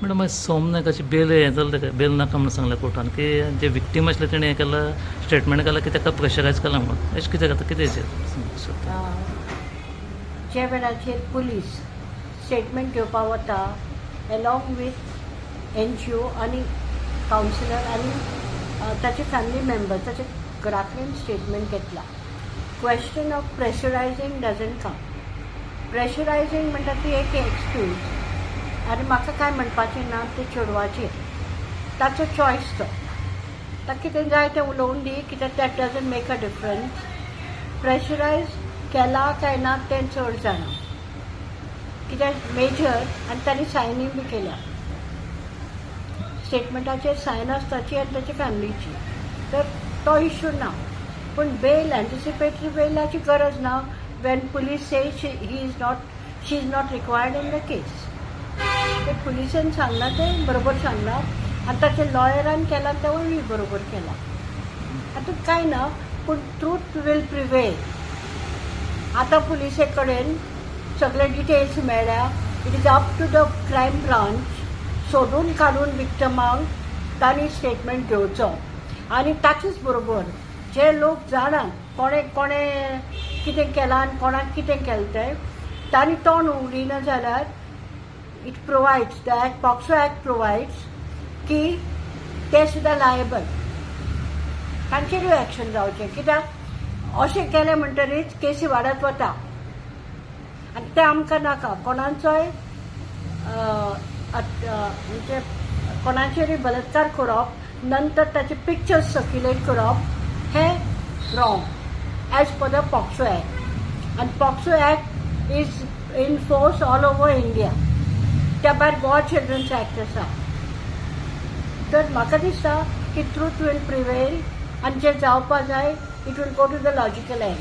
Madam सोमनायकाची bell हें जालें तेका बेल नाका म्हणून सांगलें कोर्टान की जे विक्टीम आसले तेणें हें केलां स्टेटमेंट केलां की ताका प्रेशरायज केलां म्हणून अशें कितें जाता कितें जे वेळाचेर पुलीस स्टेटमेंट घेवपाक वता एलॉंग वीथ NGO आनी कावन्सिलर आनी ताचे फॅमिली मेंबर ताचे घरांतल्यान स्टेटमेंट घेतला. Question of pressurising doesn't come. Pressurising म्हणटा ती एक एक्सक्यूज आनी म्हाका काय म्हणपाचें ना ते चेडवाचेर ताचो चॉयस तो ताका कितें जाय तें उलोवन दी कित्याक that doesn't make a difference. Pressurise केला काय ना तें चड जाणा कित्याक मेजर आनी तांणी सायनींग बी केल्या स्टेटमेंटाचेर सायन आसताची आनी ताचे फॅमिलीची तर तो इश्यू ना. पूण बेल एंटिसिपेटरी बेलाची गरज ना when police say she is not required in the case. ते पुलिसेन सांगला ते बरोबर सांगला आनी ताचे लॉयरान केला तेवूय बरोबर केला. हातूंत कांय ना पूण ट्रूथ विल प्रिवेल. आतां पुलिसे कडेन सगळे डिटेल्स मेळ्ळ्या. It is up to the crime branch सोदून काडून विक्टमांक तांणी स्टेटमेंट घेवचो आनी ताचेच बरोबर जे लोक जाणात कोणें कितें केलां आनी कोणाक कितें केलें तें तांणी तोंड उगडिना जाल्यार इट प्रोवायड्स द पॉक्सो ॲक्ट प्रोवायड्स की ते सुद्दां लायबल तांचेरूय एक्शन जावचें कित्याक अशें केलें म्हणटरीच केसी वाडत वता आनी तें आमकां नाका. कोणाचोय म्हणजे कोणाचेरूय बलात्कार करप नंतर ताचे पिक्चर्स सर्क्युलेट करप हें wrong as per the POCSO act. आनी POCSO act is in force all over India. त्या भायर गोवा चिल्ड्रन्स ॲक्ट आसा. तर म्हाका दिसता की ट्रूथ वील प्रिवेल आनी जें जावपा जाय it will go to the logical end.